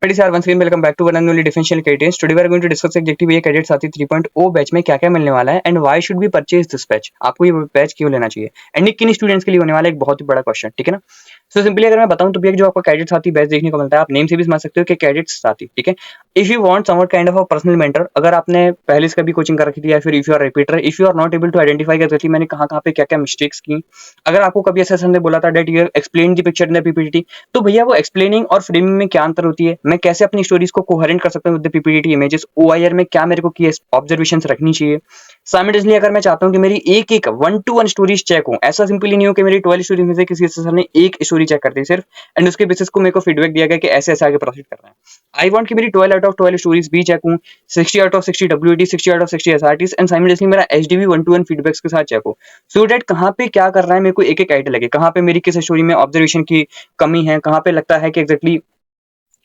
Ladies are once again welcome back to one and only differential cadence. Today we are going to discuss exactly ये cadet साथी 3.0 batch में क्या क्या मिलने वाला है and why should be purchase this batch. आपको ये बैच क्यों लेना चाहिए एंड ये किन स्टूडेंट्स के लिए होने वाला है, एक बहुत ही बड़ा क्वेश्चन। ठीक है ना। सो सिंपली अगर मैं बताऊं तो भी जो आपको कैडेट साथी बैच देखने को मिलता है, आप नेम से भी समझ सकते हो कि कैडेट साथी। ठीक है। If you want somewhat kind of a personal mentor, अगर आपने पहले से कभी कोचिंग कर रखी थी या फिर if you are repeater, if you are not able to identify करती मैंने कहाँ पे क्या क्या मिस्टेक्स की, अगर आपको कभी ऐसा सर ने बोला था that you explain the picture in the PPT, तो भैया वो एक्सप्लेनिंग और फ्रेमिंग में क्या अंतर होती है, मैं कैसे अपनी स्टोरीज को कोहेरेंट कर सकता हूँ with the PPT images, OIR में क्या मेरे को की ऑब्जर्वेशंस रखनी चाहिए। साइमल्टेनियसली अगर मैं चाहता हूँ कि मेरी एक एक 1 to 1 स्टोरीज चेक हो, ऐसा सिंपली नहीं हो कि मेरी 12 स्टोरीज में से किसी सर ने एक स्टोरी चेक कर दी सिर्फ एंड उसके बेसिस को मेरे को फीडबैक दिया गया कि ऐसे ऐसे आगे प्रोसीड करना है। आई वांट कि मेरी 12 आउट ऑफ 12 स्टोरीज भी चेक हूँ, 60 out of 60 WT, 60 out of 60 SRTs and simultaneously मेरा एचडीवी 1 to 1 फीडबैक्स के साथ चेक हो, सो दैट कहाँ पे क्या कर रहा है मेरे को एक एक आइडिया लगे, कहाँ पे मेरी किस स्टोरी में ऑब्जर्वेशन की कमी है, कहाँ पे लगता है कि एग्जैक्टली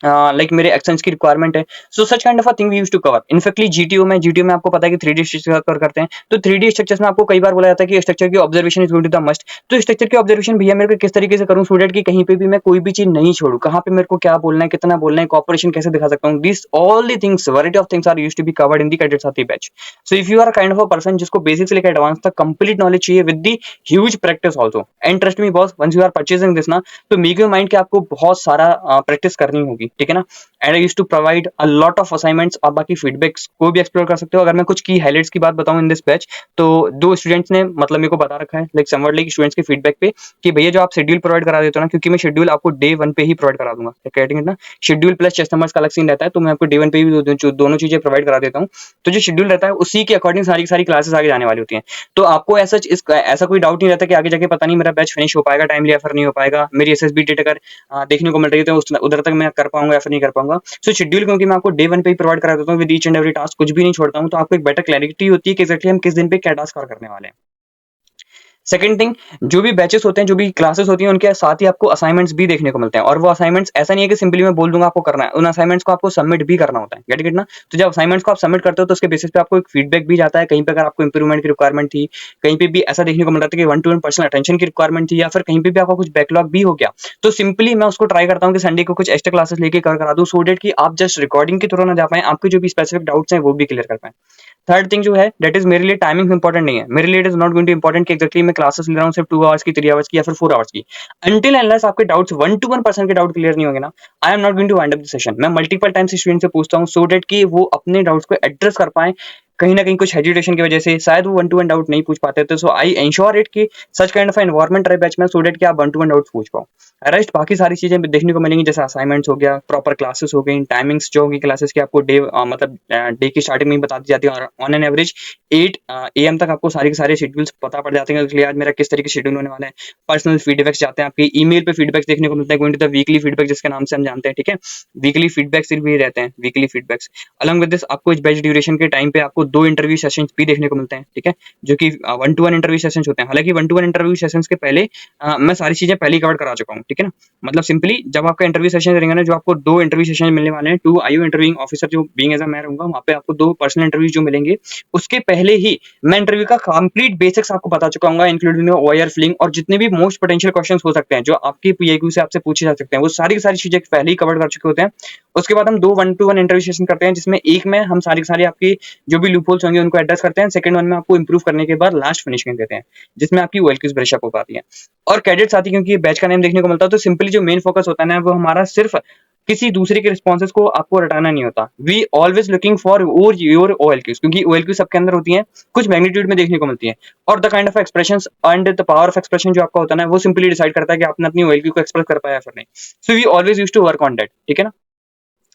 लाइक मेरे एक्शंस की रिक्वायरमेंट है। So such kind of a thing we used to cover. इनफैक्टली जीटीओ में आपको पता है कि 3D स्ट्रक्चर कवर करते हैं, तो 3D स्ट्रक्चर्स में आपको कई बार बोला जाता है कि स्ट्रक्चर की observation is going to the must. तो स्ट्रक्चर की ऑब्जर्वेशन भैया मेरे को किस तरीके से करूं सो दैट कि कहीं पे भी मैं कोई भी चीज नहीं छोड़ू, कहाँ पे मेरे को क्या बोलना है, कितना बोलना है, कॉपरेशन कैसे दिखा सकता हूँ, this all the things, variety of things are used to be covered in the cadet साथी batch. So if you are kind of a person जिसको बेसिक से लेकर एडवांस तक कंप्लीट नॉलेज चाहिए with the huge practice also, and trust me boss, once you are purchasing this ना, तो make your mind कि आपको बहुत सारा प्रैक्टिस करनी होगी। ठीक है ना। And I used to provide a lot of assignments. आप बाकी फीडबैक्स को भी एक्सप्लोर कर सकते हो। अगर मैं कुछ की हाइलाइट्स की बात बताऊं इन दिस बैच, तो दो स्टूडेंट्स ने मतलब मेरे को बता रखा है लाइक समवट लाइक स्टूडेंट्स के फीडबैक पे कि भैया जो आप शेड्यूल प्रोवाइड करा देते हो ना, क्योंकि मैं शेड्यूल आपको डे 1 पे ही प्रोवाइड करा दूंगा, कहते हैं ना शेड्यूल प्लस चेस्ट नंबर्स का अलग सीन रहता है, तो मैं आपको डे 1 पे ही दोनों चीजें प्रोवाइड करा देता हूँ। तो जो शेड्यूल रहता है उसी के अकॉर्डिंग सारी सारी क्लासेस आगे जाने वाली होती हैं। तो आपको ऐसा ऐसा कोई डाउट नहीं रहता कि आगे जाके पता नहीं मेरा बैच फिनिश हो पाएगा टाइमली या फिर नहीं हो पाएगा, मेरी एसएसबी डेट अगर देखने को मिल रही है तो उधर तक मैं कर पाऊंगा या फिर नहीं कर पाऊंगा। सो शेड्यूल क्योंकि मैं आपको डे 1 पे ही प्रोवाइड करा देता हूँ with each and every task, कुछ भी नहीं छोड़ता हूँ, तो आपको एक बेटर क्लैरिटी होती है कि एक्जैक्टली हम किस दिन पे क्या टास्क कवर करने वाले हैं। सेकंड थिंग, जो भी बैचेस होते हैं, जो भी क्लासेस होती हैं, उनके साथ ही आपको असाइनमेंट्स भी देखने को मिलते हैं, और वो असाइनमेंट्स ऐसा नहीं है कि सिंपली मैं बोल दूंगा आपको करना है, उन असाइनमेंट्स को आपको सबमिट भी करना होता है। गेट ना। तो जब असाइनमेंट्स को आप सबमिट करते हो तो उसके बेसिस पे आपको एक फीडबैक भी जाता है, कहीं पे अगर आपको इंप्रूवमेंट की रिक्वायरमेंट थी, कहीं पे भी ऐसा देखने को मिल रहा था कि 1 to 1 पर्सनल अटेंशन की रिक्वायरमेंट थी, या फिर कहीं पे भी आपका कुछ बैकलॉग भी हो गया, तो सिंपली मैं उसको ट्राई करता हूँ कि संडे को कुछ एक्स्ट्रा क्लासेस लेके करा दूं, सो डेट कि आप जस्ट रिकॉर्डिंग के थ्रू ना जा पाए, आपके जो भी स्पेसिफिक डाउट्स हैं वो भी क्लियर कर पाए। थर्ड थिंग जो है दैट इज मेरे लिए टाइमिंग इंपॉर्टेंट नहीं है, मेरे लिए it is not going two important कि एक्जैक्टली मैं क्लासेस ले रहा हूँ सिर्फ 2 आवर्स की, 3 आवर्स की या फिर 4 आवर्स की। अंटिल अनलेस आपके डाउट्स 1 to 1 पर्सन के डाउट क्लियर नहीं होंगे ना, I am not going to wind up the session. मैं मल्टीपल टाइम्स स्टूडेंट से पूछता हूँ सो दैट कि वो अपने डाउट्स को एड्रेस कर पाए, कहीं ना कहीं कुछ हेजिटेशन की वजह से शायद वो 1 to 1 डाउट नहीं पूछ पाते थे। सो आई इंश्योर इट कि सच काइंड ऑफ एनवायरमेंट रहे बैच में सो दैट कि आप 1 to 1 डाउट पूछ पाओ। रेस्ट बाकी सारी चीजें देखने को मिलेंगी, जैसे असाइनमेंट्स हो गया, प्रॉपर क्लासेस हो गई, टाइमिंग्स जो होगी क्लासेस की आपको डे मतलब डे की स्टार्टिंग में ही बता दी जाती है, और ऑन एन एवरेज 8 AM तक आपको सारे के सारे शेड्यूल्स पता पड़ जाते हैं कि आज मेरा किस तरीके से शेड्यूल होने वाला है। पर्सनल फीडबैक्स जाते हैं, आपके ईमेल पे फीडबैक्स देखने को मिलते हैं, going to the weekly feedback जिसके नाम से हम जानते हैं। ठीक है। वीकली फीडबैक्स भी रहते हैं, weekly feedbacks. Along with this आपको इस बैच ड्यूरेशन के टाइम पे आपको 2 इंटरव्यू सेशंस भी देखने को मिलते हैं। ठीक है। जो कि 1 to 1 इंटरव्यू सेशंस होते हैं। हालांकि 1 to 1 इंटरव्यू सेशंस के पहले मैं सारी चीजें पहले ही कवर करा चुका हूँ। ठीक है ना। मतलब सिंपली जब आपका इंटरव्यू सेशन रहेगा ना, जो आपको 2 इंटरव्यू सेशन मिलने वाले हैं, 2 आईओ इंटरव्यूइंग ऑफिसर जो बीइंग एज अ मैं रहूंगा, वहां पे आपको 2 पर्सनल इंटरव्यूज जो मिलेंगे, उसके पहले ही मैं इंटरव्यू का कंप्लीट बेसिक्स आपको बता चुका हूँ, इंक्लूडिंग ओआईआर फिलिंग और जितने भी मोस्ट पोटेंशियल क्वेश्चंस हो सकते हैं जो आपके पीआईक्यू से आपसे पूछे जा सकते हैं, वो सारी की सारी चीजें पहले ही कवर कर चुके होते हैं। उसके बाद हम 2 1 to 1 इंटरव्यू सेशन करते हैं, जिसमें एक में हम सारी की सारी आपकी जो भी लूपहोल्स होंगे उनको एड्रेस करते हैं, सेकंड वन में आपको इंप्रूव करने के बाद लास्ट फिनिशिंग देते हैं, जिसमें आपकी ओएलक्यूज ब्रश अप हो पाती है। और कैडेट साथी क्योंकि बैच का नेम देखने को मिलता है, तो सिंपली जो मेन फोकस होता है ना, वो हमारा सिर्फ किसी दूसरे के रिस्पॉन्सेज को आपको रटाना नहीं होता। We always looking for your OLQs, क्योंकि ओएलक्यू सबके अंदर होती है, कुछ मैग्नीट्यूड में देखने को मिलती है, और the kind of expression and the power of expression जो आपका होता है ना, वो सिंपली डिसाइड करता है कि आपने अपनी ओएलक्यू को एक्सप्रेस कर पाया या फिर नहीं। So we always use to work on that. ठीक है ना।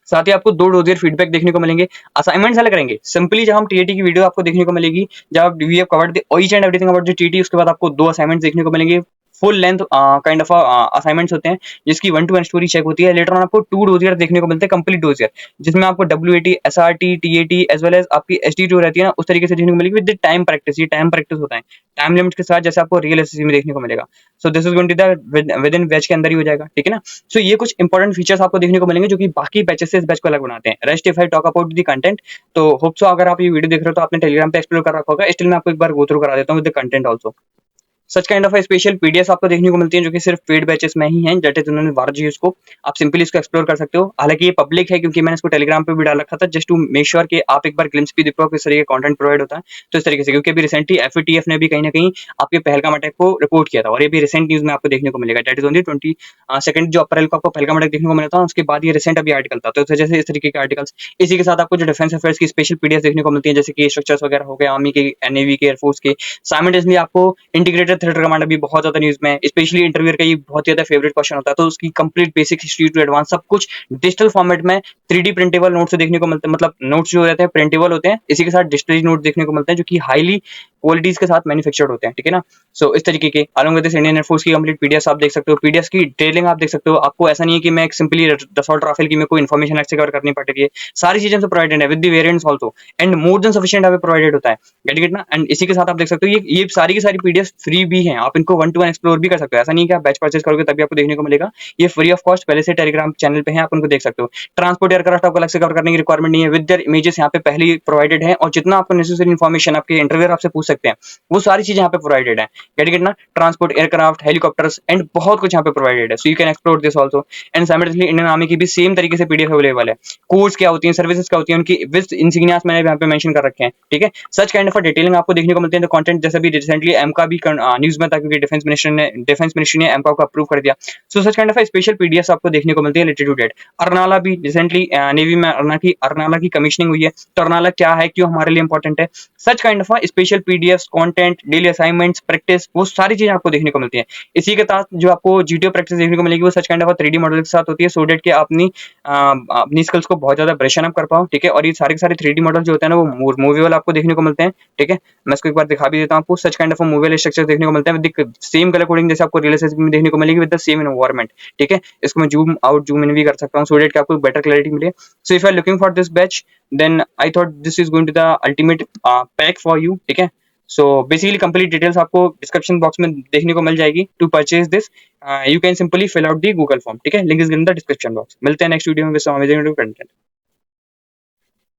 साथ ही आपको 2 डोजियर फीडबैक देखने को मिलेंगे। असाइनमेंट्स अलग रहेंगे, सिंपली जब हम टीएटी की वीडियो आपको देखने को मिलेगी, जब we have covered the each and everything about the TT, उसके बाद आपको 2 असाइनमेंट्स देखने को मिलेंगे, full length kind of assignments होते हैं, जिसकी 1 to 1 स्टोरी चेक होती है। लेटर ऑन आपको 2 डोजियर देखने को मिलते हैं, कंप्लीट डोजियर, जिसमें आपको WAT, SRT, TAT as well as आपकी एसडी जो रहती है ना, उस तरीके से देखने को मिलेगी विद टाइम प्रैक्टिस। ये टाइम प्रैक्टिस होता है, टाइम लिमिट के साथ, जैसे आपको रियल एसएससी में देखने को मिलेगा। So this is going to the within batch के अंदर ही हो जाएगा। ठीक है ना। सो ये कुछ इंपॉर्टेंट फीचर्स आपको देखने को मिलेंगे जो कि बाकी बैचेस से इस बैच को अलग बनाते हैं। Rest if I talk about the content, तो होप सो अगर आप ये वीडियो देख रहे हो तो आपने टेलीग्राम पे एक्सप्लोर कर रखा होगा, स्टिल मैं आपको एक बार गो थ्रू करा देता हूँ with the content also. Such kind of special PDF आपको देखने को मिलती है जो कि सिर्फ पेड बैचेस में ही हैं, दैट इज उन्होंने वार्जी उसको, आप सिंपली इसको एक्सप्लोर कर सकते हो। हालांकि ये पब्लिक है क्योंकि मैंने इसको टेलीग्राम पे भी डाल रखा था, जस्ट टू मेक श्योर कि आप एक बार ग्लिम्स भी देख पाओ किस तरीके का कंटेंट प्रोवाइड होता है। तो इस तरीके से, क्योंकि अभी रिसेंटली एफएटीएफ ने भी कहीं ना कहीं आपके पहलगाम अटैक को रिपोर्ट किया था, और ये भी रिसेंट न्यूज में आपको देखने को मिलेगा, दैट इज ओनली 22 जो अप्रैल को आपको पहलगाम अटैक देखने को मिला था, उसके बाद ये रिसेंट अभी आर्टिकल था। तो इस वजह से इस तरीके के आर्टिकल्स, इसी के साथ आपको जो डिफेंस अफेयर्स की स्पेशल पीडीएफ देखने को मिलती है, जैसे कि स्ट्रक्चर्स वगैरह हो गए आर्मी के, एनएवी के, एयरफोर्स के। साइमल्टेनियसली आपको इंटीग्रेटेड थ्रेटर कमांड भी बहुत ज्यादा न्यूज में, स्पेशली इंटरव्यूअर का ये बहुत ज्यादा फेवरेट क्वेश्चन होता है, तो उसकी complete basic history to advance सब कुछ डिजिटल फॉर्मेट में 3D प्रिंटेबल नोट से देखने को मिलते हैं, मतलब नोट्स जो रहते हैं प्रिंटेबल होते हैं, इसी के साथ डिजिटली नोट देखने को मिलते हैं जो कि हाईली क्वालिटीज के साथ मैन्युफैक्चर्ड होते हैं, ठीक है ना। सो इस तरीके के along with this Indian air force की कंप्लीट पीडीएफ आप देख सकते हो, पीडीएफ की डिटेलिंग आप देख सकते हो। आपको ऐसा नहीं है कि मैं सिंपली दसॉल्ट राफेल की मेरे को इन्फॉर्मेशन अलग से कवर करनी पड़ रही है, सारी चीजें प्रोवाइडेड है with the variants also, and more than sufficient यहाँ पे प्रोवाइडेड होता है, गेट इट ना। एंड इसी के साथ आप देख सकते हो ये सारी की सारी पीडीएफ फ्री भी हैं, आप इनको 1 to 1 एक्सप्लोर भी कर सकते हो। ऐसा नहीं कि आप बैच परचेज करोगे तभी आपको देखने को मिलेगा, ये फ्री ऑफ कॉस्ट पहले से टेलीग्राम चैनल पे है, आप उनको देख सकते हो। ट्रांसपोर्ट एयरक्राफ्ट आपको अलग से कवर करने की रिक्वायरमेंट नहीं है, विद देयर इमेजेस यहाँ पे पहले ही प्रोवाइडेड है, और जितना आपको नेसेसरी इन्फॉर्मेशन आपके इंटरव्यूअर आपसे पूछ सकते हैं वो सारी चीजें यहाँ पे प्रोवाइडेड है, गेट इट ना। ट्रांसपोर्ट एयरक्राफ्ट, हेलीकॉप्टर्स एंड बहुत कुछ यहाँ पे प्रोवाइडेड है, so you can explore this also. And simultaneously Indian army की भी सेम तरीके से पीडीएफ अवेलेबल है, कोर्स क्या होती है, सर्विसेज क्या होती है, उनकी विद इंसिग्नियास मैंने यहाँ पे मेंशन कर रखे हैं, ठीक है। सच काइंड ऑफ डिटेलिंग आपको देखने को मिलती है, तो कंटेंट जैसे भी रिसेंटली एमका भी न्यूज में था, क्योंकि डिफेंस मिनिस्ट्री ने एमका को अप्रूव कर दिया। So such kind of special PDF आपको देखने को मिलती है रिलेटेड टू डेट। अरनाला भी रिसेंटली नेवी में अरनाला की कमीशनिंग हुई है, तो अरनाला क्या है, क्यों हमारे लिए इंपॉर्टेंट है, सच kind of special PDF, content, daily assignments, practice, वो सारी चीजें आपको देखने को मिलती है। इसी के साथ जो आपको जीटीओ प्रैक्टिस देखने को मिलेगी वो सच काइंड ऑफ 3D मॉडल के साथ होती है, सो डेट कि अपनी स्किल्स को बहुत ज्यादा ब्रशन अप कर पाओ, ठीक है। और ये सारे के सारे 3D मॉडल जो होते हैं ना वो मूवेबल आपको देखने को मिलते हैं, ठीक है। मैं इसको एक बार दिखा भी देता हूँ आपको, सच काइंड ऑफ मूवेबल स्ट्रक्चर देखने को मिलते हैं विद सेम कलर कोडिंग जैसे आपको रियल एस्टेट में देखने को मिलेगी, विद द सेम एनवायरनमेंट, ठीक है। इसको मैं जूम आउट जूम इन भी कर सकता हूँ, सो डेट कि आपको बेटर क्लैरिटी मिले। So if you are looking for this batch then I thought this is going to the ultimate pack for you, ठीक है। सो बेसिकली कंप्लीट डिटेल्स आपको डिस्क्रिप्शन बॉक्स में देखने को मिल जाएगी। To purchase this you can simply fill out the Google form, ठीक है, link is in the description box. मिलते हैं नेक्स्ट वीडियो में विद सम अमेजिंग कंटेंट।